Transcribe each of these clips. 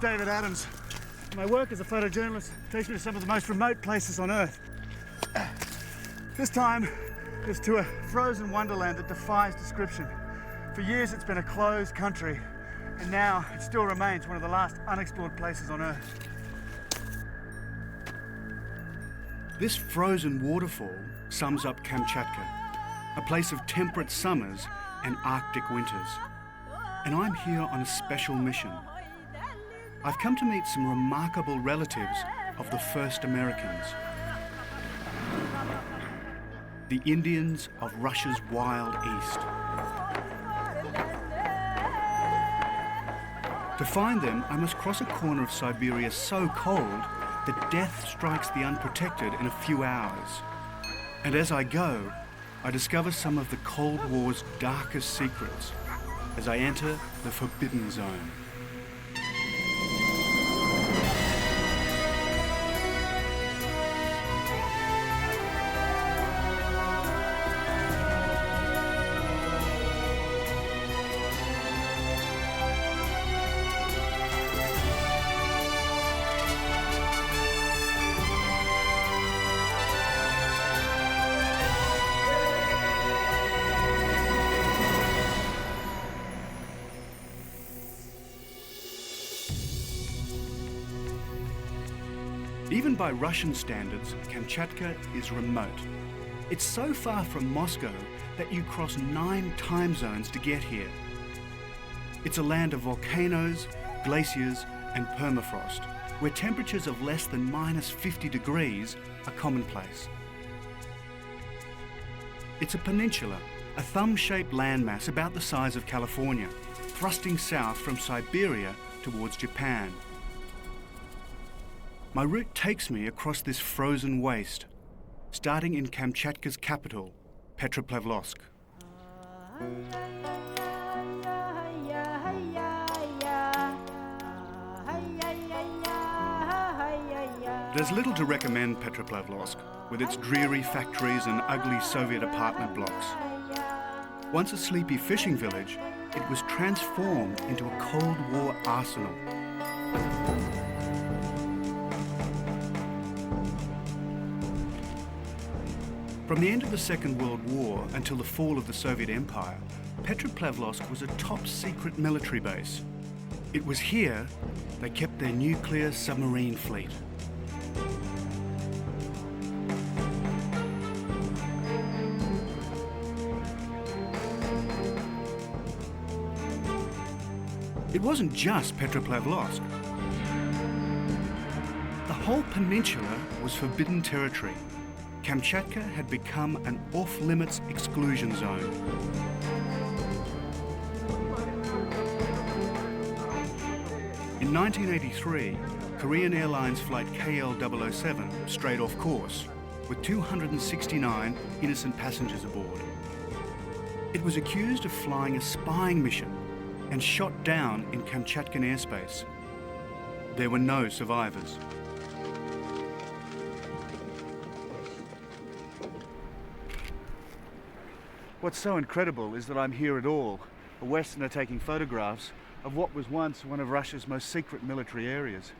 name's David Adams. My work as a photojournalist takes me to some of the most remote places on Earth. This time, it's to a frozen wonderland that defies description. For years, it's been a closed country, and now it still remains one of the last unexplored places on Earth. This frozen waterfall sums up Kamchatka, a place of temperate summers and Arctic winters. And I'm here on a special mission. I've come to meet some remarkable relatives of the first Americans. The Indians of Russia's wild east. To find them, I must cross a corner of Siberia so cold that death strikes the unprotected in a few hours. And as I go, I discover some of the Cold War's darkest secrets as I enter the Forbidden Zone. Even by Russian standards, Kamchatka is remote. It's so far from Moscow that you cross 9 time zones to get here. It's a land of volcanoes, glaciers, and permafrost, where temperatures of less than -50 degrees are commonplace. It's a peninsula, a thumb-shaped landmass about the size of California, thrusting south from Siberia towards Japan. My route takes me across this frozen waste, starting in Kamchatka's capital, Petropavlovsk. There's little to recommend Petropavlovsk, with its dreary factories and ugly Soviet apartment blocks. Once a sleepy fishing village, it was transformed into a Cold War arsenal. From the end of the Second World War until the fall of the Soviet Empire, Petropavlovsk was a top-secret military base. It was here they kept their nuclear submarine fleet. It wasn't just Petropavlovsk. The whole peninsula was forbidden territory. Kamchatka had become an off-limits exclusion zone. In 1983, Korean Airlines flight KL007 strayed off course, with 269 innocent passengers aboard. It was accused of flying a spying mission and shot down in Kamchatkan airspace. There were no survivors. What's so incredible is that I'm here at all, a Westerner taking photographs of what was once one of Russia's most secret military areas.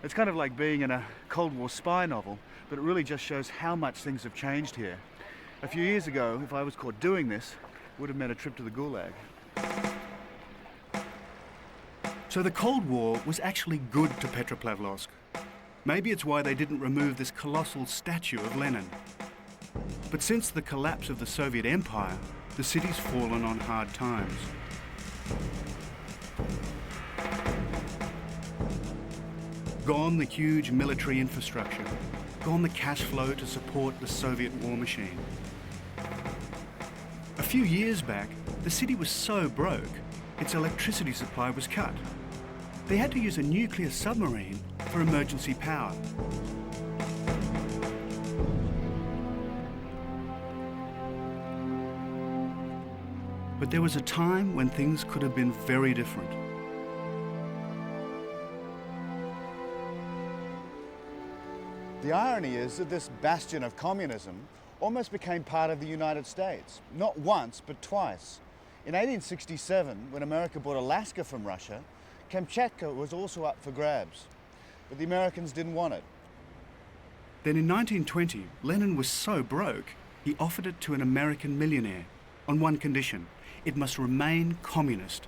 It's kind of like being in a Cold War spy novel, but it really just shows how much things have changed here. A few years ago, if I was caught doing this, it would have meant a trip to the Gulag. So the Cold War was actually good to Petropavlovsk. Maybe it's why they didn't remove this colossal statue of Lenin. But since the collapse of the Soviet Empire, the city's fallen on hard times. Gone the huge military infrastructure, gone the cash flow to support the Soviet war machine. A few years back, the city was so broke, its electricity supply was cut. They had to use a nuclear submarine for emergency power. But there was a time when things could have been very different. The irony is that this bastion of communism almost became part of the United States, not once, but twice. In 1867, when America bought Alaska from Russia, Kamchatka was also up for grabs, but the Americans didn't want it. Then in 1920, Lenin was so broke, he offered it to an American millionaire on one condition: it must remain communist.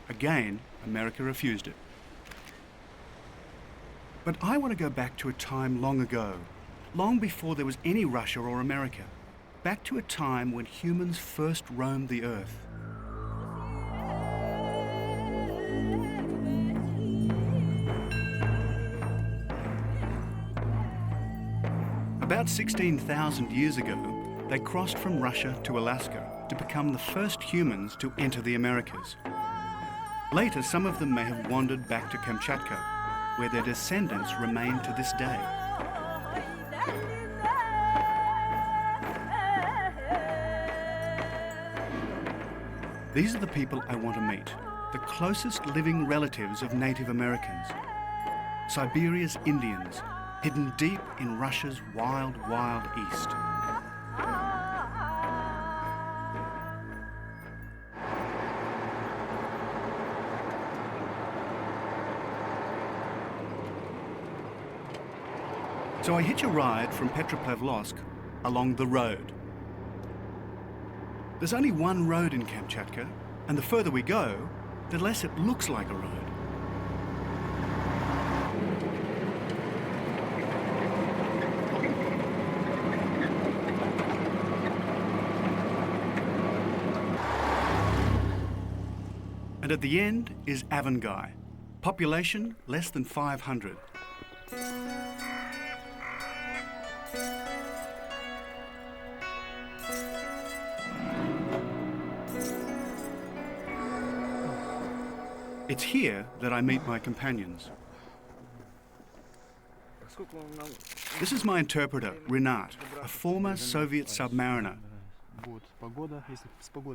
Again, America refused it. But I want to go back to a time long ago, long before there was any Russia or America, back to a time when humans first roamed the earth. About 16,000 years ago, they crossed from Russia to Alaska to become the first humans to enter the Americas. Later, some of them may have wandered back to Kamchatka, where their descendants remain to this day. These are the people I want to meet, the closest living relatives of Native Americans. Siberia's Indians, hidden deep in Russia's wild, wild east. So I hitch a ride from Petropavlovsk along the road. There's only one road in Kamchatka, and the further we go, the less it looks like a road. And at the end is Avangai, population less than 500. It's here that I meet my companions. This is my interpreter, Renat, a former Soviet submariner.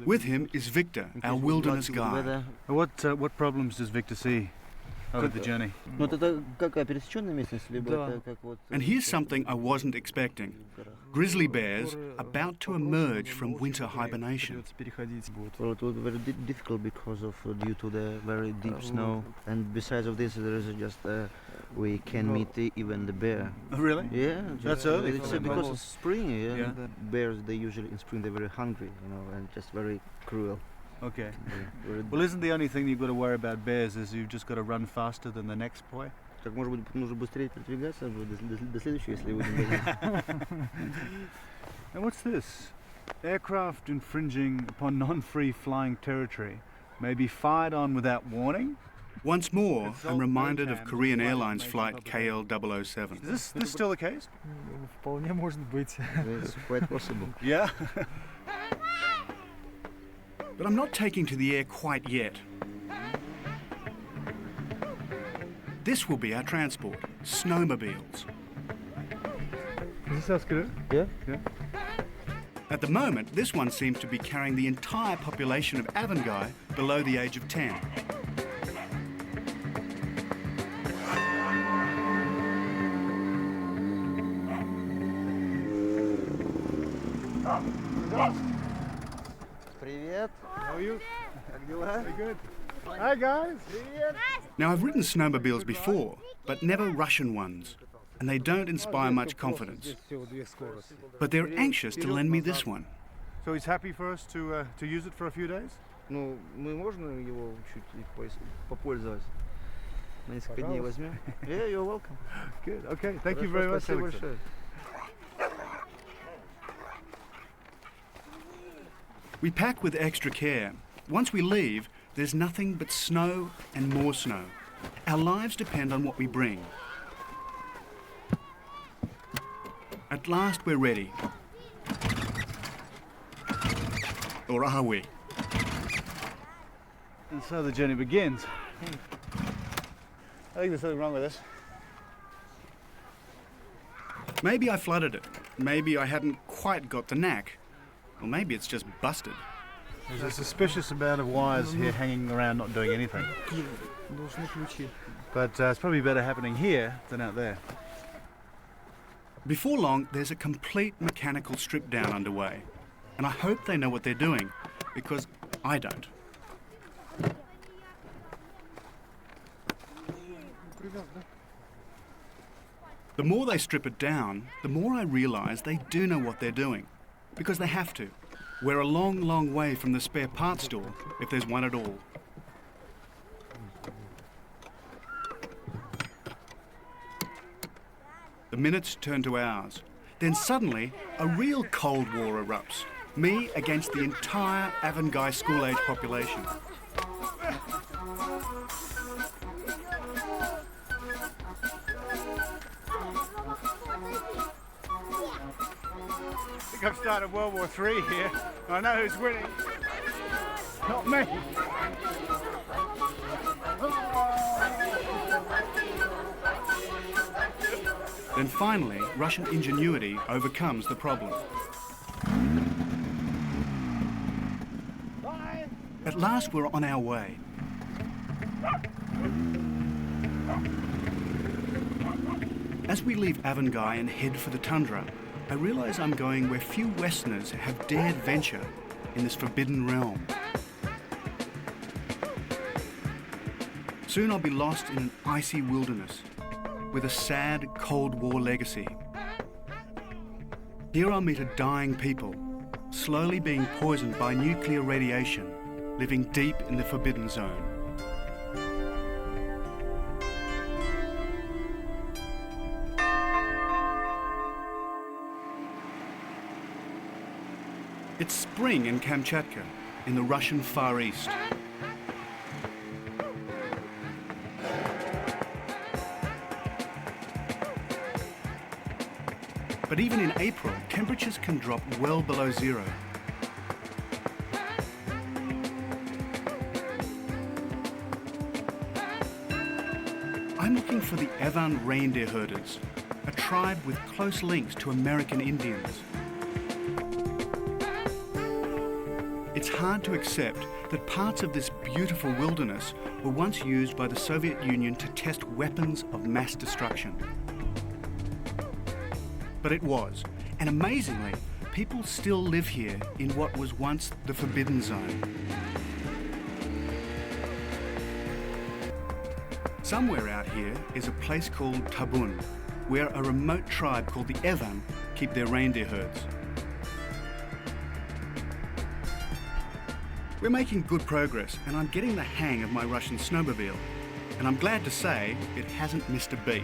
With him is Victor, our wilderness guide. What problems does Victor see over the journey? And here's something I wasn't expecting. Grizzly bears about to emerge from winter hibernation. Well, it was very difficult because of due to the very deep snow, and besides of this, there is just we can meet even the bear. Oh, really? Yeah, That's early. It's because it's spring. Yeah, bears they usually in spring they're very hungry, you know, and just very cruel. Okay. Very Well, isn't the only thing you've got to worry about bears is you've just got to run faster than the next boy? Так может быть нужно быстрее передвигаться до следующего, если будем. And what's this? Aircraft infringing upon non-free flying territory may be fired on without warning? Once more, I'm reminded of Korean Airlines flight KL007. Is this still the case? Вполне может быть. It's quite possible. Yeah. But I'm not taking to the air quite yet. This will be our transport, snowmobiles. Is this good? Yeah. At the moment, this one seems to be carrying the entire population of Avangai below the age of 10. Привет. How are you? Как дела? Very good. Hi guys. Привет. Now, I've ridden snowmobiles before, but never Russian ones, and they don't inspire much confidence. But they're anxious to lend me this one. So he's happy for us to use it for a few days? Ну, мы можно его чуть попользовать? На несколько дней возьмем? Yeah, you're welcome. Good. Okay. Thank you very much. Спасибо Alexei. большое. We pack with extra care. Once we leave, there's nothing but snow and more snow. Our lives depend on what we bring. At last we're ready. Or are we? And so the journey begins. I think there's something wrong with this. Maybe I flooded it. Maybe I hadn't quite got the knack. Or maybe it's just busted. There's a suspicious amount of wires here hanging around not doing anything. But it's probably better happening here than out there. Before long, there's a complete mechanical strip down underway. And I hope they know what they're doing, because I don't. The more they strip it down, the more I realise they do know what they're doing. Because they have to. We're a long, long way from the spare parts store, if there's one at all. The minutes turn to hours. Then suddenly, a real Cold War erupts. Me against the entire Avangai school-age population. I think I've started World War III here. I know who's winning. Not me. Then finally, Russian ingenuity overcomes the problem. At last we're on our way. As we leave Avangai and head for the tundra, I realise I'm going where few Westerners have dared venture in this forbidden realm. Soon I'll be lost in an icy wilderness with a sad Cold War legacy. Here I'll meet a dying people, slowly being poisoned by nuclear radiation, living deep in the forbidden zone. It's spring in Kamchatka, in the Russian Far East. But even in April, temperatures can drop well below zero. I'm looking for the Avan reindeer herders, a tribe with close links to American Indians. It's hard to accept that parts of this beautiful wilderness were once used by the Soviet Union to test weapons of mass destruction. But it was, and amazingly, people still live here in what was once the Forbidden Zone. Somewhere out here is a place called Tabun, where a remote tribe called the Avan keep their reindeer herds. We're making good progress, and I'm getting the hang of my Russian snowmobile, and I'm glad to say it hasn't missed a beat.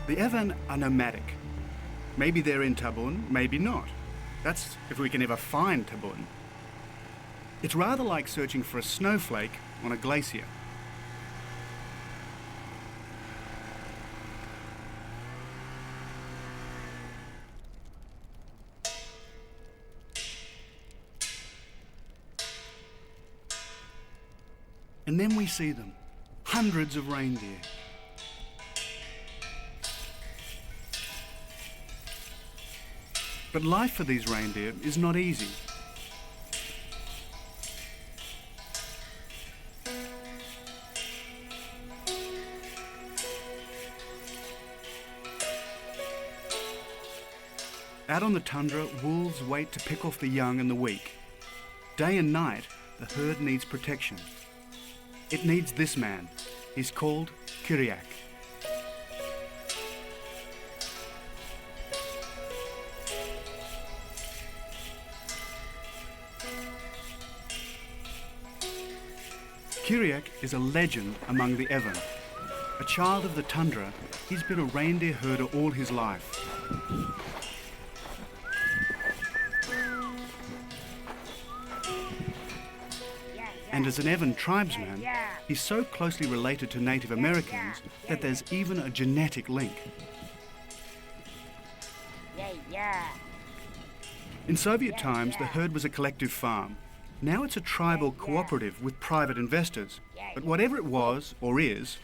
The Avan are nomadic. Maybe they're in Tabun, maybe not. That's if we can ever find Tabun. It's rather like searching for a snowflake on a glacier. And then we see them, hundreds of reindeer. But life for these reindeer is not easy. Out on the tundra, wolves wait to pick off the young and the weak. Day and night, the herd needs protection. It needs this man. He's called Kiriak. Kiriak is a legend among the Avan. A child of the tundra, he's been a reindeer herder all his life. And as an Avan tribesman, he's so closely related to Native Americans that there's even a genetic link. In Soviet times, the herd was a collective farm. Now it's a tribal cooperative with private investors. But whatever it was, or is,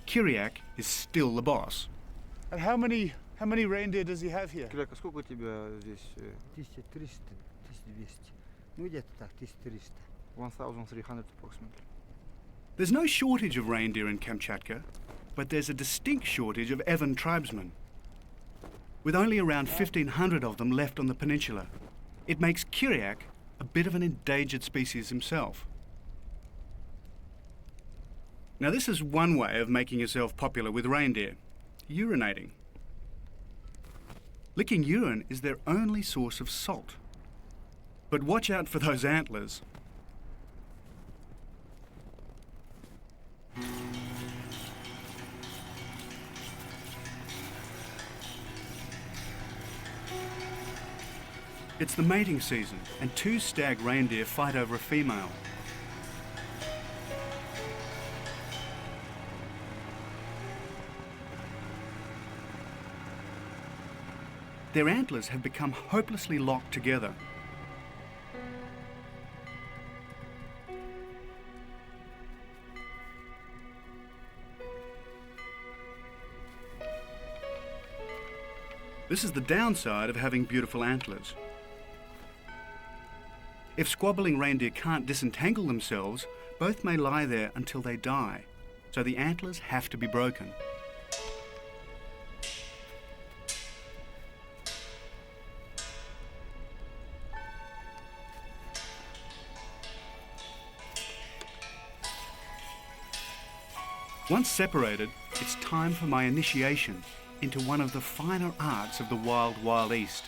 Kiriak is still the boss. And how many reindeer does he have here? Киряк, а сколько у тебя здесь? 1300, 1200. Ну где-то так, 1300. 1300 approximately. There's no shortage of reindeer in Kamchatka, but there's a distinct shortage of Evan tribesmen. With only around 1,500 of them left on the peninsula, it makes Kiriak a bit of an endangered species himself. Now this is one way of making yourself popular with reindeer: urinating. Licking urine is their only source of salt. But watch out for those antlers. It's the mating season, and two stag reindeer fight over a female. Their antlers have become hopelessly locked together. This is the downside of having beautiful antlers. If squabbling reindeer can't disentangle themselves, both may lie there until they die, so the antlers have to be broken. Once separated, it's time for my initiation into one of the finer arts of the wild, wild East: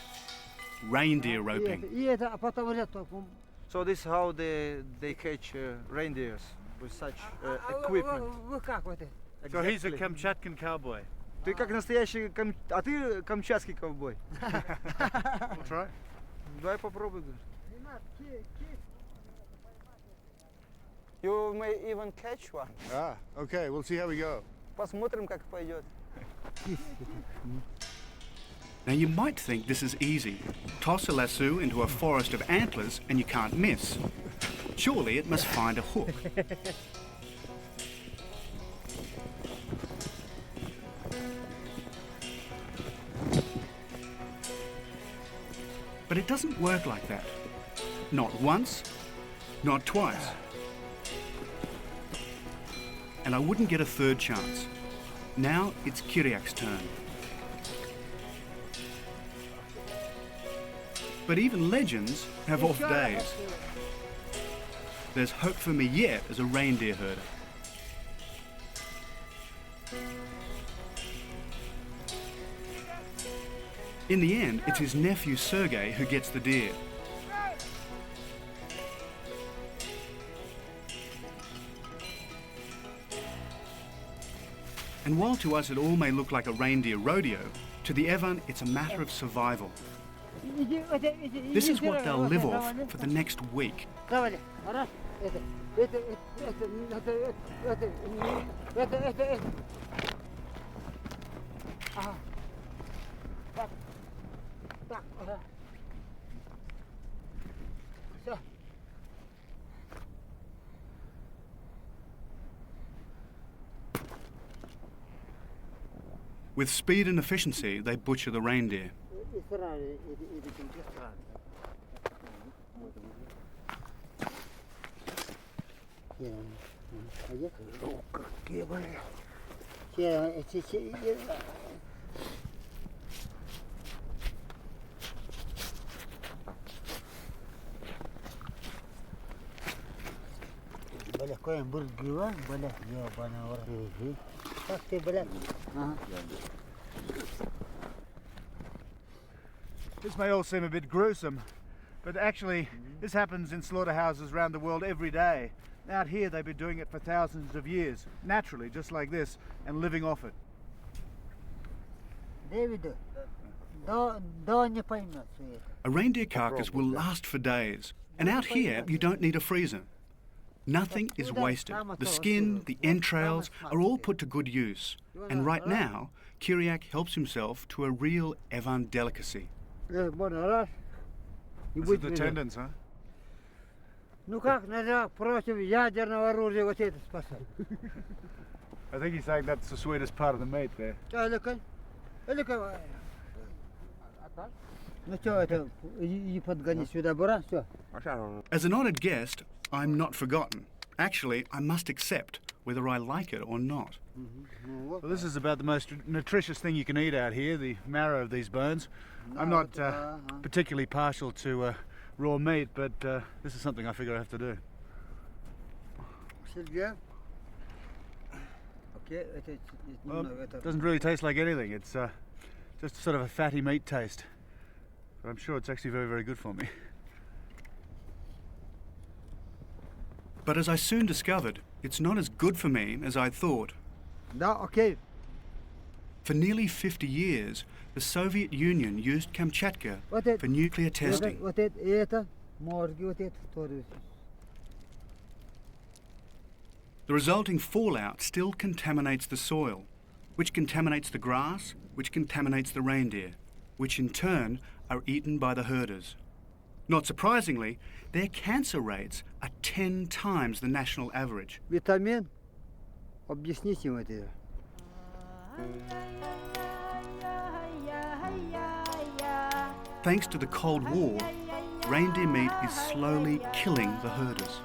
reindeer roping. So this is how they catch reindeers, with such equipment. So he's a Kamchatkan cowboy. Ты как настоящий а ты камчатский ковбой. We'll try. Давай попробуй. You may even catch one. Ah, okay, we'll see how we go. Посмотрим, как пойдет. Now you might think this is easy. Toss a lasso into a forest of antlers and you can't miss. Surely it must find a hook. But it doesn't work like that. Not once, not twice. And I wouldn't get a third chance. Now it's Kiriak's turn. But even legends have off days. There's hope for me yet as a reindeer herder. In the end, it's his nephew Sergei who gets the deer. And while to us it all may look like a reindeer rodeo, to the Evan it's a matter of survival. This is what they'll live off for the next week. With speed and efficiency, they butcher the reindeer. This may all seem a bit gruesome, but actually this happens in slaughterhouses around the world every day. Out here they've been doing it for thousands of years, naturally, just like this, and living off it. A reindeer carcass will last for days, and out here you don't need a freezer. Nothing is wasted. The skin, the entrails are all put to good use. And right now, Kiriak helps himself to a real Evan delicacy. This is the tendons, huh? I think he's saying that's the sweetest part of the meat there. As an honoured guest, I'm not forgotten. Actually, I must accept whether I like it or not. Well, this is about the most nutritious thing you can eat out here, the marrow of these bones. I'm not particularly partial to raw meat, but this is something I figure I have to do. Well, it doesn't really taste like anything. It's just sort of a fatty meat taste. But I'm sure it's actually very, very good for me. But as I soon discovered, it's not as good for me as I'd thought. For nearly 50 years, the Soviet Union used Kamchatka for nuclear testing. The resulting fallout still contaminates the soil, which contaminates the grass, which contaminates the reindeer, which in turn are eaten by the herders. Not surprisingly, their cancer rates are 10 times the national average. Витамин, объясните им это. Thanks to the Cold War, reindeer meat is slowly killing the herders.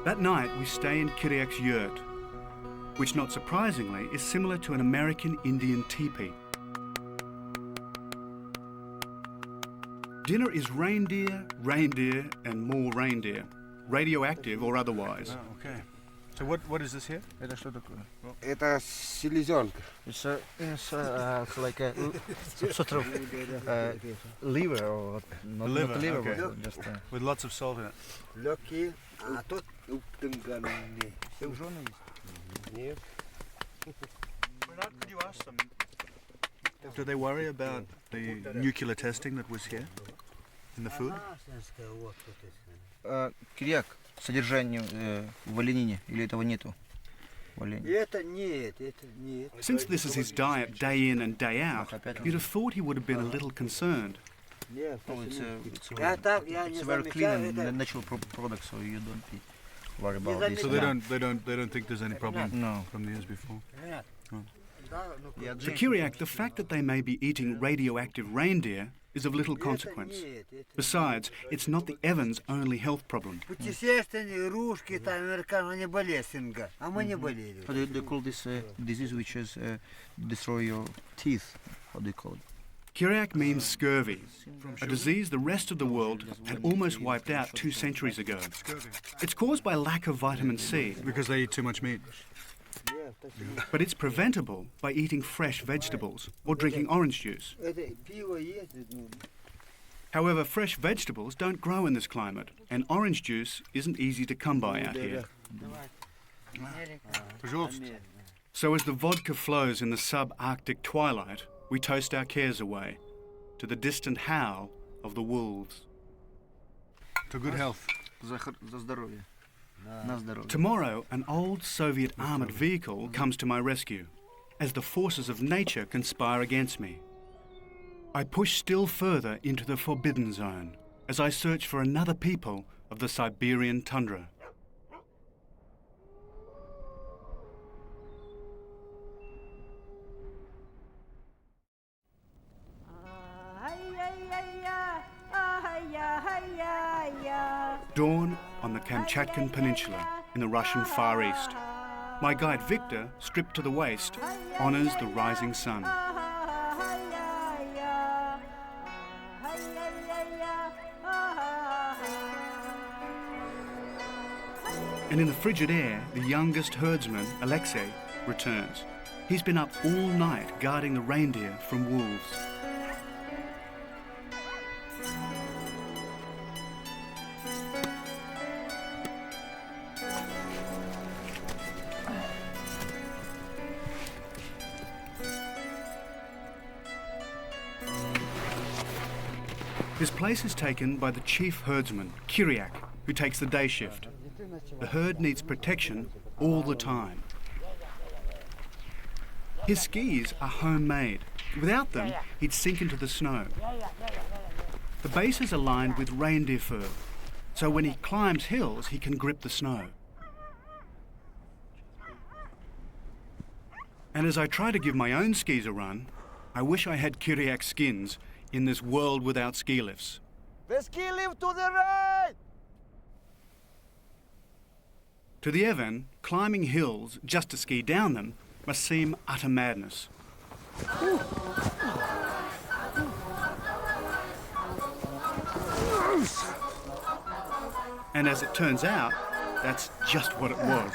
That night we stay in Kiriak's yurt, which not surprisingly is similar to an American Indian teepee. Dinner is reindeer, reindeer and more reindeer, radioactive or otherwise. Oh, okay. So what is this here? Это что такое? Это селезенка. It's like a sort of liver or not Liver, liver, okay. but just With lots of salt in it. Легкие, а тут уптанганные. Нет. Could you ask them? Do they worry about the nuclear testing that was here in the food? Кирьяк, содержание в оленине или этого нету? В олени. Это нет, это нет. Since this is his diet day in and day out, you'd have thought he would have been a little concerned. Нет, No, it's Я так, я не it's very clean замечаю, and это natural product, so you don't be worried about this. So they don't think there's any problem No. from the years before. нет. Oh. Да, ну, To Kiriak, the fact that they may be eating radioactive reindeer is of little это consequence. нет, это- Besides, it's not the Evans' only health problem. Путешественники, русские, там, американцы, они болеют синга, а мы не болели. They call this disease which is destroy your teeth. How do you call it? Kiriak means scurvy, a disease the rest of the world had almost wiped out 2 centuries ago. It's caused by lack of vitamin C, Because they eat too much meat. Нет, так- but it's preventable by eating fresh vegetables or drinking orange juice. Это пиво есть, ну, However, fresh vegetables don't grow in this climate, and orange juice isn't easy to come by out here. Пожалуйста. So as the vodka flows in the sub-Arctic twilight, we toast our cares away to the distant howl of the wolves. To good health. За здоровье. На здоровье. Tomorrow, an old Soviet armoured vehicle comes to my rescue, as the forces of nature conspire against me. I push still further into the forbidden zone, as I search for another people of the Siberian tundra. Dawn on the Kamchatkan Peninsula in the Russian Far East. My guide Victor, stripped to the waist, honours the rising sun. And in the frigid air, the youngest herdsman, Alexei, returns. He's been up all night guarding the reindeer from wolves. His place is taken by the chief herdsman, Kiriak, who takes the day shift. The herd needs protection all the time. His skis are homemade. Without them, he'd sink into the snow. The bases are lined with reindeer fur, so when he climbs hills, he can grip the snow. And as I try to give my own skis a run, I wish I had Kyriak skins in this world without ski lifts. The ski lift to the right! To the Evan, climbing hills just to ski down them must seem utter madness. And as it turns out, that's just what it was.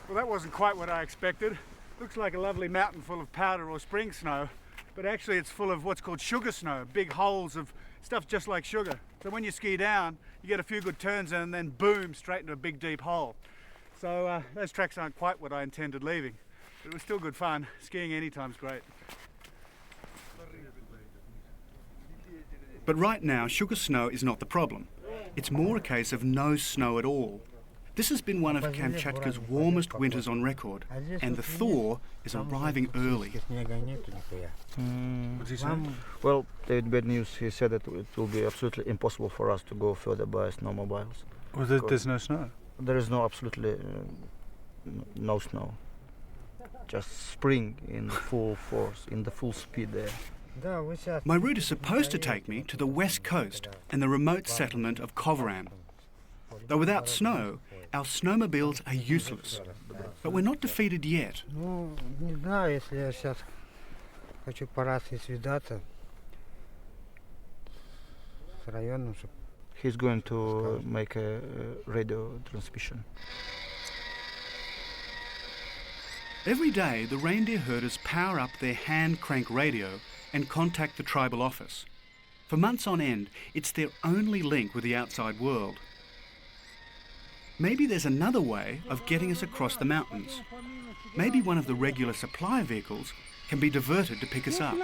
Well, that wasn't quite what I expected. Looks like a lovely mountain full of powder or spring snow, but actually it's full of what's called sugar snow, big holes of stuff just like sugar. So when you ski down, you get a few good turns and then boom, straight into a big deep hole. So those tracks aren't quite what I intended leaving, but it was still good fun. Skiing anytime's great. But right now, sugar snow is not the problem. It's more a case of no snow at all. This has been one of Kamchatka's warmest winters on record, and the Thaw is arriving early. What's he saying? Well, the bad news, he said that it will be absolutely impossible for us to go further by snowmobiles. Well, there's no snow. There is no absolutely no snow. Just spring in full force, in the full speed there. My route is supposed to take me to the west coast and the remote settlement of Kovram. Though without snow, our snowmobiles are useless. But we're not defeated yet. Не знаю, если я сейчас хочу по рации связаться с районом, чтобы He's going to make a radio transmission. Every day, the reindeer herders power up their hand crank radio and contact the tribal office. For months on end, it's their only link with the outside world. Maybe there's another way of getting us across the mountains. Maybe one of the regular supply vehicles can be diverted to pick us up.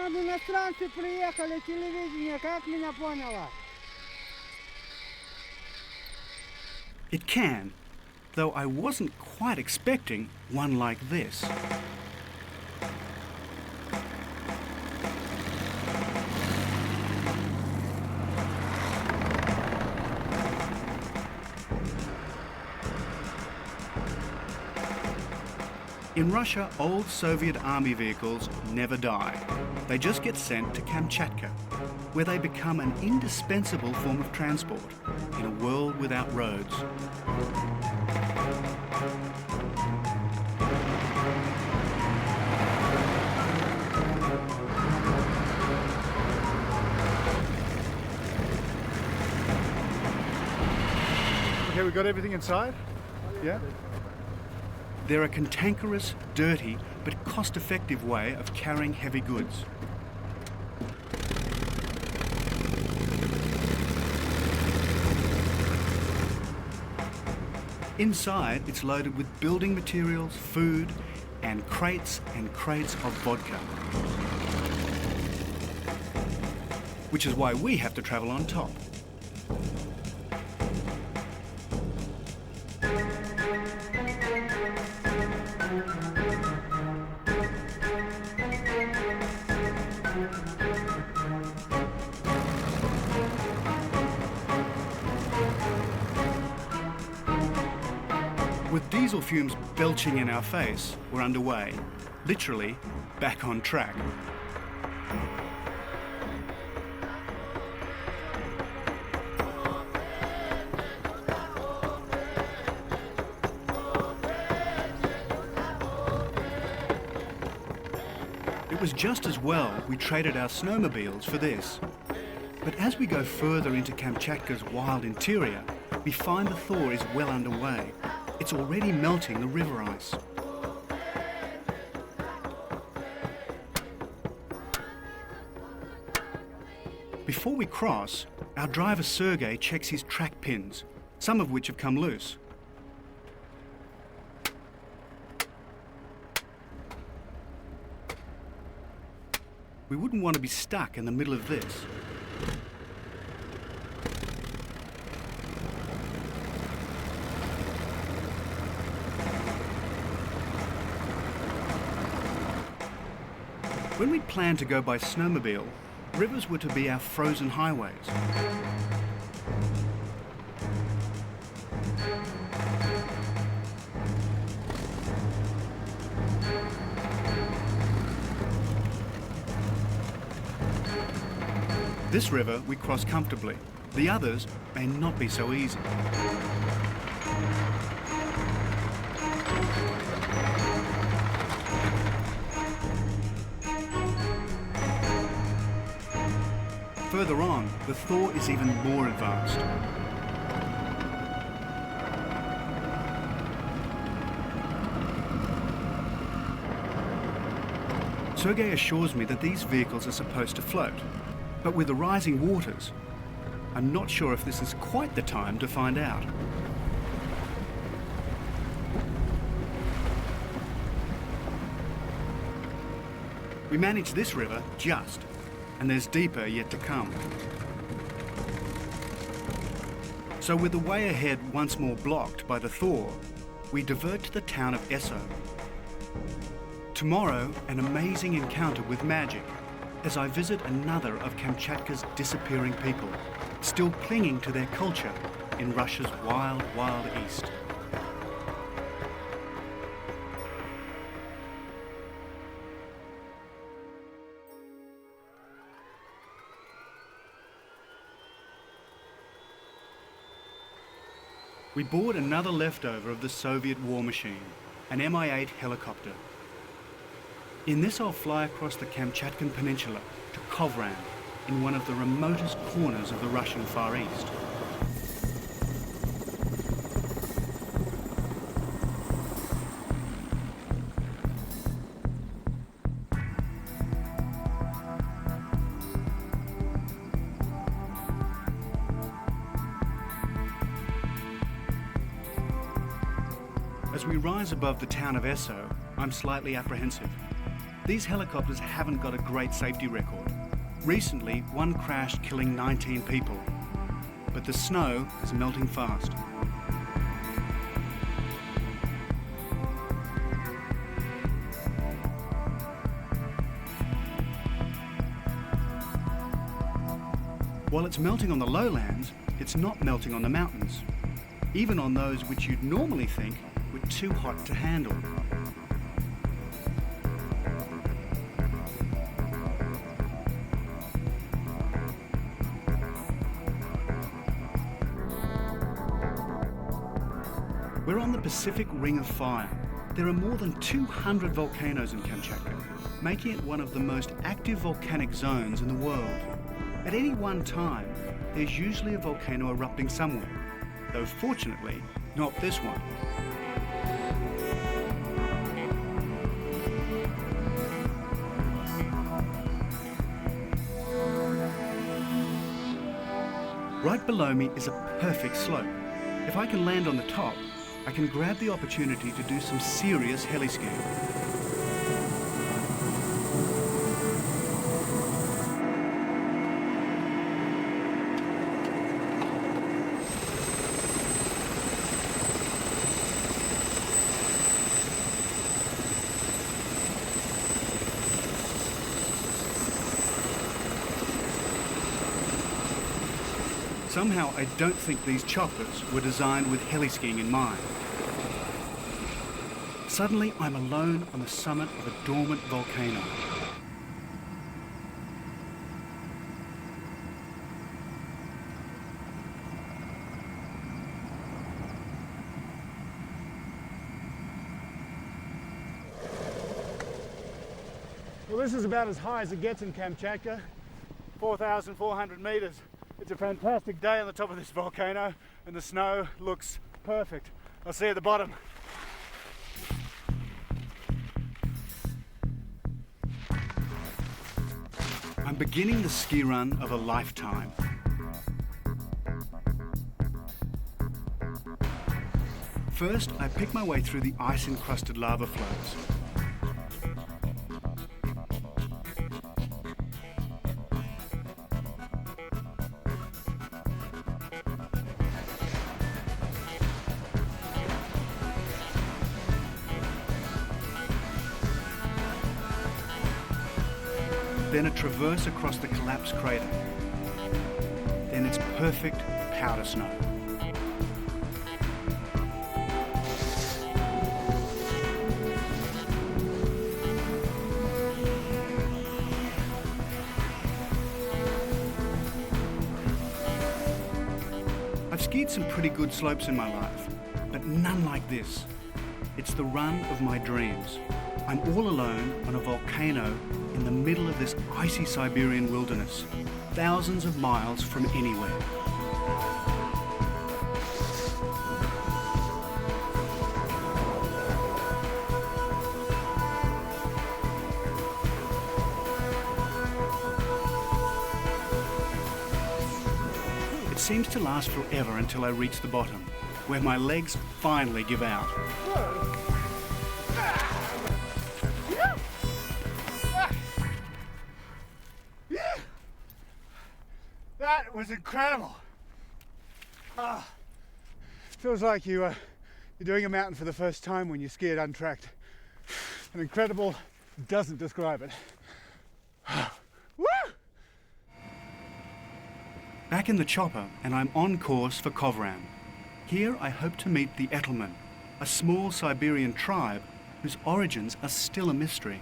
It can, though I wasn't quite expecting one like this. In Russia, old Soviet army vehicles never die. They just get sent to Kamchatka, where they become an indispensable form of transport in a world without roads. Okay, we got everything inside? Yeah? They're a cantankerous, dirty, but cost-effective way of carrying heavy goods. Inside, it's loaded with building materials, food, and crates of vodka. Which is why we have to travel on top. With diesel fumes belching in our face, we're underway, literally back on track. It was just as well we traded our snowmobiles for this. But as we go further into Kamchatka's wild interior, we find the thaw is well underway. It's already melting the river ice. Before we cross, our driver Sergei checks his track pins, some of which have come loose. We wouldn't want to be stuck in the middle of this. When we planned to go by snowmobile, rivers were to be our frozen highways. This river we cross comfortably. The others may not be so easy. Further on, the Thaw is even more advanced. Sergei assures me that these vehicles are supposed to float, but with the rising waters, I'm not sure if this is quite the time to find out. We managed this river just, and there's deeper yet to come. So with the way ahead once more blocked by the Thaw, we divert to the town of Esso. Tomorrow, an amazing encounter with magic as I visit another of Kamchatka's disappearing people, still clinging to their culture in Russia's wild, wild east. We board another leftover of the Soviet war machine, an Mi-8 helicopter. In this I'll fly across the Kamchatkan Peninsula to Kovran, in one of the remotest corners of the Russian Far East. As we rise above the town of Esso, I'm slightly apprehensive. These helicopters haven't got a great safety record. Recently, one crashed, killing 19 people. But the snow is melting fast. While it's melting on the lowlands, it's not melting on the mountains, even on those which you'd normally think were too hot to handle. We're on the Pacific Ring of Fire. There are more than 200 volcanoes in Kamchatka, making it one of the most active volcanic zones in the world. At any one time, there's usually a volcano erupting somewhere, though fortunately, not this one. Right below me is a perfect slope. If I can land on the top, I can grab the opportunity to do some serious heli-skiing. Somehow, I don't think these choppers were designed with heli-skiing in mind. Suddenly, I'm alone on the summit of a dormant volcano. Well, this is about as high as it gets in Kamchatka, 4,400 meters. It's a fantastic day on the top of this volcano, and the snow looks perfect. I'll see you at the bottom. I'm beginning the ski run of a lifetime. First, I pick my way through the ice-encrusted lava flows. then a traverse across the collapsed crater. Then it's perfect powder snow. I've skied some pretty good slopes in my life, but none like this. It's the run of my dreams. I'm all alone on a volcano in the middle of this icy Siberian wilderness, thousands of miles from anywhere. It seems to last forever until I reach the bottom, where my legs finally give out. That was incredible. Feels like you're doing a mountain for the first time when you ski it untracked. And incredible doesn't describe it. Woo! Back in the chopper, and I'm on course for Kovran. Here I hope to meet the Etelman, a small Siberian tribe whose origins are still a mystery.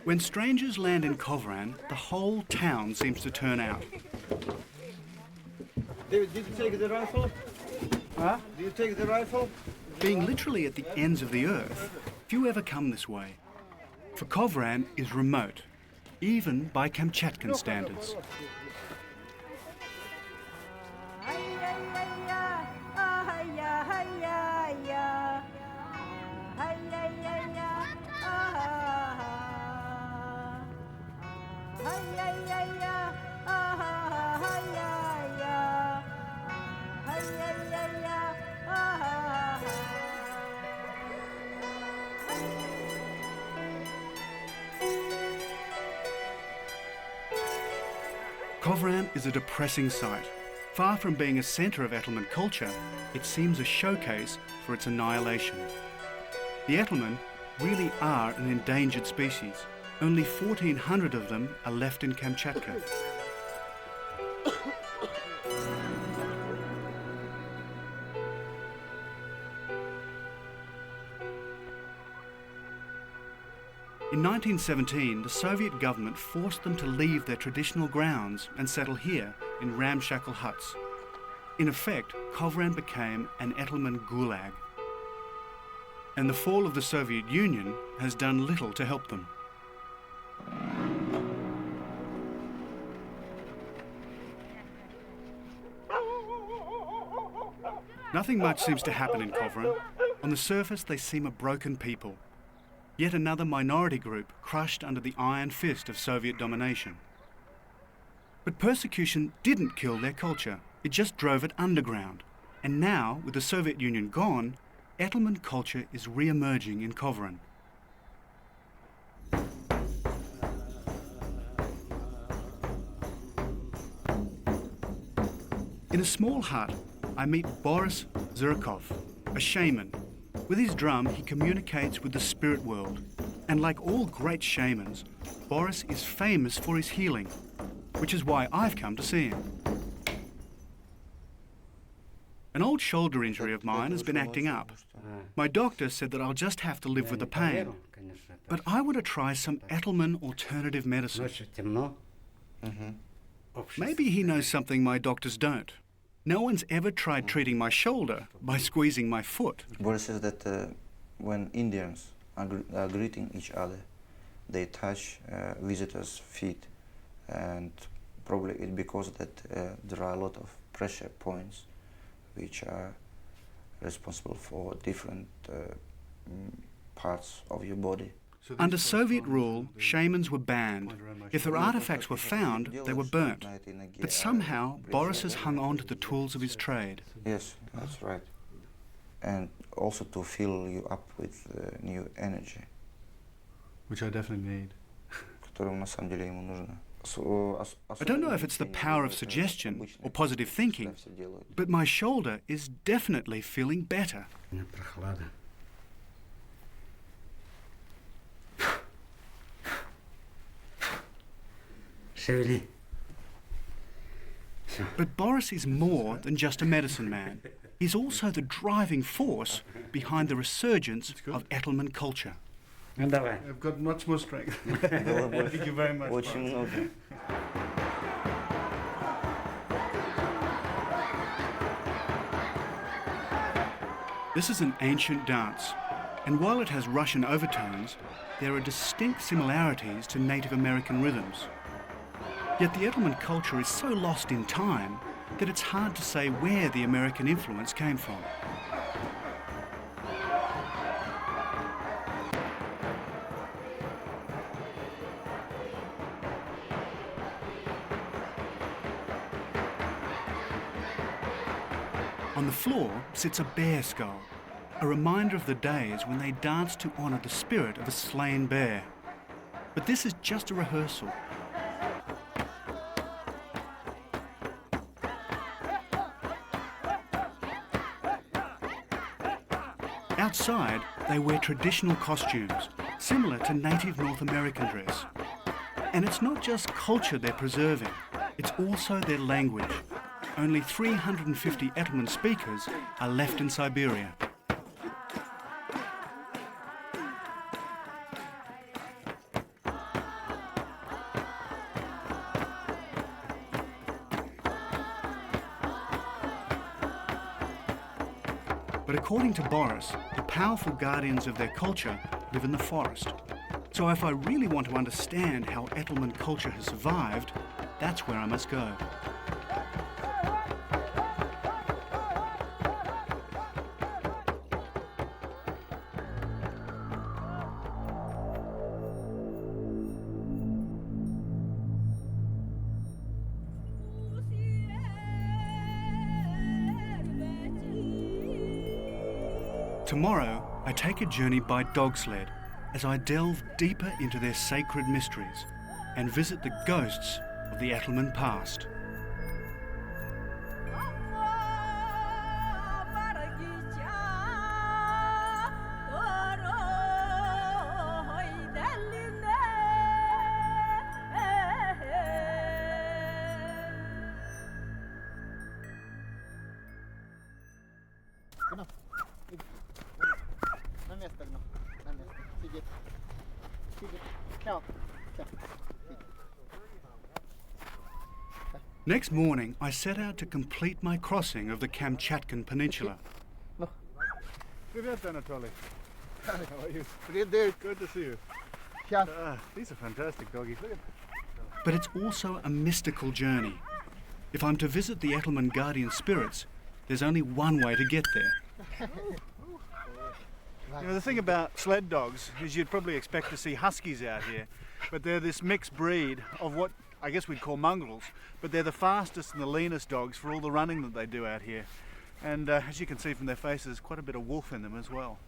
When strangers land in Kovran, the whole town seems to turn out. David, did you take the rifle? Huh? Did you take the rifle? Being literally at the ends of the earth, few ever come this way. For Kovran is remote, even by Kamchatkan standards. Kovran is a depressing sight. Far from being a centre of Etelman culture, it seems a showcase for its annihilation. The Etelman really are an endangered species. Only 1,400 of them are left in Kamchatka. In 1917, the Soviet government forced them to leave their traditional grounds and settle here in ramshackle huts. In effect, Kovran became an Etelman gulag. And the fall of the Soviet Union has done little to help them. Nothing much seems to happen in Kovran. On the surface, they seem a broken people. Yet another minority group crushed under the iron fist of Soviet domination. But persecution didn't kill their culture, it just drove it underground. And now, with the Soviet Union gone, Etelman culture is re-emerging in Kovran. In a small hut, I meet Boris Zurkov, a shaman. With his drum, he communicates with the spirit world. And like all great shamans, Boris is famous for his healing, which is why I've come to see him. An old shoulder injury of mine has been acting up. My doctor said that I'll just have to live with the pain. But I want to try some Etelman alternative medicine. Maybe he knows something my doctors don't. No one's ever tried treating my shoulder by squeezing my foot. Boris says that when Indians are greeting each other, they touch visitors' feet, and probably it's because that there are a lot of pressure points which are responsible for different parts of your body. Under Soviet rule, shamans were banned. If their artifacts were found, they were burnt. But somehow, Boris has hung on to the tools of his trade. Yes, that's right. And also to fill you up with new energy. Which I definitely need. Которая на самом деле ему нужна. I don't know if it's the power of suggestion or positive thinking, but my shoulder is definitely feeling better. Прохлада. Шевели. But Boris is more than just a medicine man. He's also the driving force behind the resurgence of Edelman culture. Ну давай. I've got much more strength. Thank you very much. Очень много. This is an ancient dance, and while it has Russian overtones, there are distinct similarities to Native American rhythms. Yet the Edelman culture is so lost in time that it's hard to say where the American influence came from. On the floor sits a bear skull, a reminder of the days when they danced to honour the spirit of a slain bear. But this is just a rehearsal. Outside, they wear traditional costumes, similar to native North American dress. And it's not just culture they're preserving, it's also their language. Only 350 Edelman speakers are left in Siberia. But according to Boris, the powerful guardians of their culture live in the forest. So if I really want to understand how Edelman culture has survived, that's where I must go. Tomorrow, I take a journey by dog sled as I delve deeper into their sacred mysteries and visit the ghosts of the Edelman past. Next morning, I set out to complete my crossing of the Kamchatkan Peninsula. Привет, Anatoly. How are you? Привет. Good to see you. Сейчас. These are fantastic doggies. Look at But it's also a mystical journey. If I'm to visit the Edelman guardian spirits, there's only one way to get there. You know, the thing about sled dogs is you'd probably expect to see huskies out here, but they're this mixed breed of what I guess we'd call mongrels, but they're the fastest and the leanest dogs for all the running that they do out here. And as you can see from their faces, quite a bit of wolf in them as well.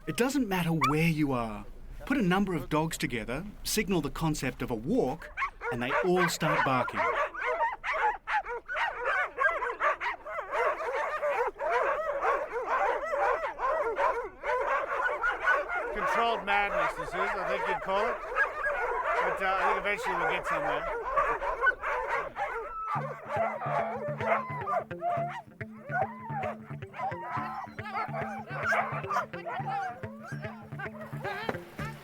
It doesn't matter where you are. Put a number of dogs together, signal the concept of a walk, and they all start barking. Controlled madness, this is, I think you'd call it. But I think eventually we'll get somewhere.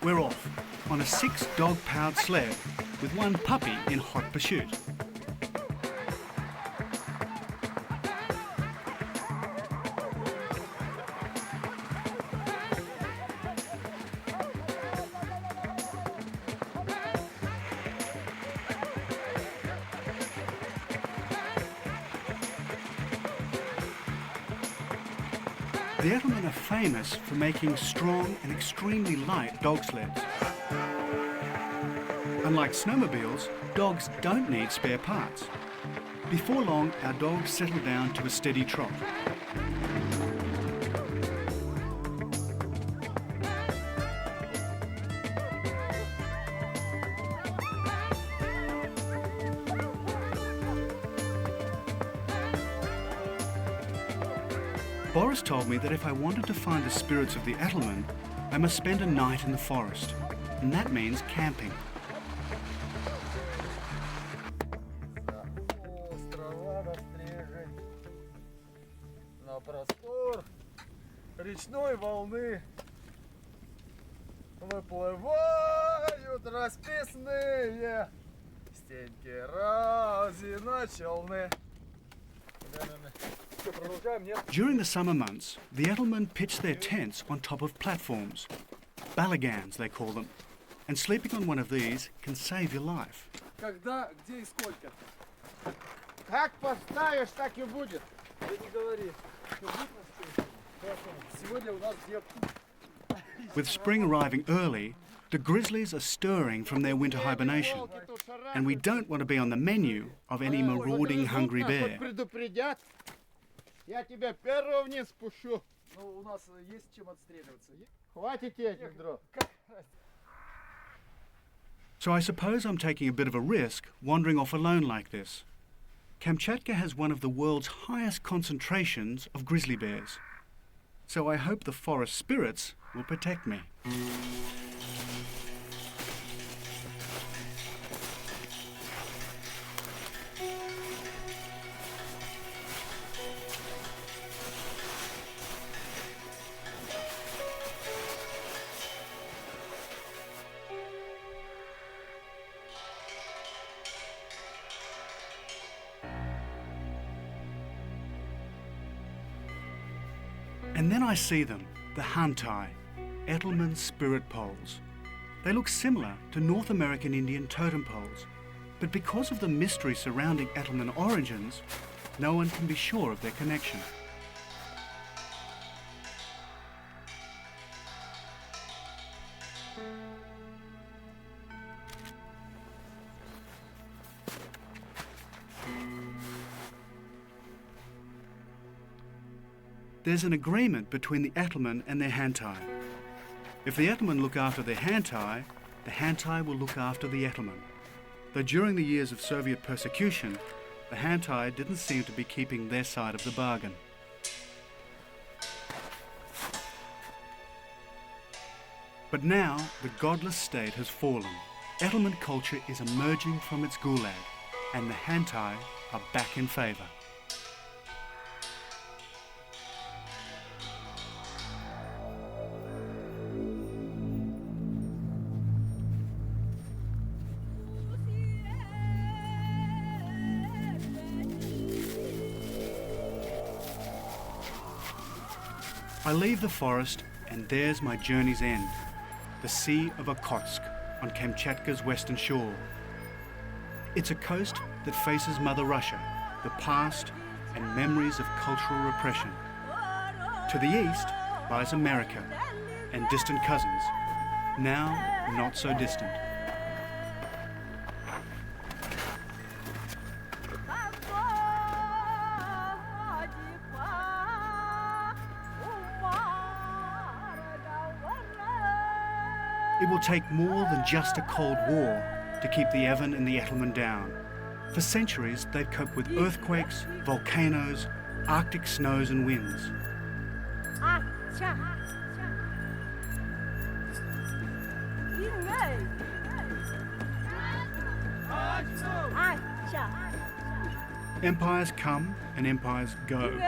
We're off on a 6-dog-powered sled with one puppy in hot pursuit. The Edelman are famous for making strong and extremely light dog sleds. Unlike snowmobiles, dogs don't need spare parts. Before long, our dogs settle down to a steady trot. Boris told me that if I wanted to find the spirits of the Edelman, I must spend a night in the forest, and that means camping. Острова настрежень на простор речной волны выплывают расписные стенки разина челны. Продолжаем, нет? During the summer months, the Edelman pitch their tents on top of platforms, balagans they call them, and sleeping on one of these can save your life. Когда, где и сколько? Как поставишь, так и будет. Ты не говори. Сегодня у нас детки. With spring arriving early, the grizzlies are stirring from their winter hibernation, and we don't want to be on the menu of any marauding hungry bear. Предупредят. Я тебя первого вниз спущу. Ну, у нас есть чем отстреливаться. Хватит этих дров. So I suppose I'm taking a bit of a risk wandering off alone like this. Kamchatka has one of the world's highest concentrations of grizzly bears, so I hope the forest spirits will protect me. And then I see them, the Hantai, Edelman spirit poles. They look similar to North American Indian totem poles, but because of the mystery surrounding Edelman origins, no one can be sure of their connection. There's an agreement between the Edelman and their Hantai. If the Edelman look after their Hantai, the Hantai will look after the Edelman. Though during the years of Soviet persecution, the Hantai didn't seem to be keeping their side of the bargain. But now, the godless state has fallen. Edelman culture is emerging from its gulag, and the Hantai are back in favour. I leave the forest and there's my journey's end, the Sea of Okhotsk on Kamchatka's western shore. It's a coast that faces Mother Russia, the past and memories of cultural repression. To the east lies America and distant cousins, now not so distant. It will take more than just a Cold War to keep the Evan and the Edelman down. For centuries, they've coped with earthquakes, volcanoes, Arctic snows and winds. Empires come and empires go,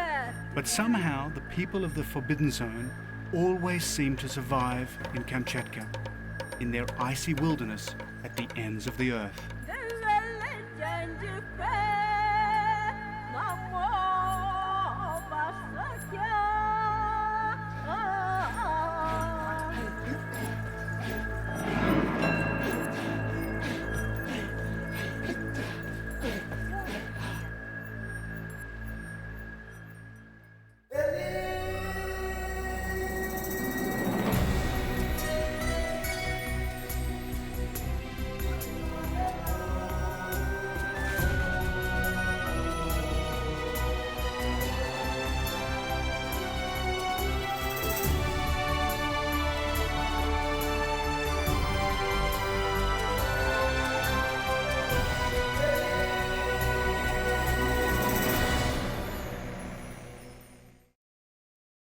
but somehow the people of the Forbidden Zone always seem to survive in Kamchatka, in their icy wilderness at the ends of the earth.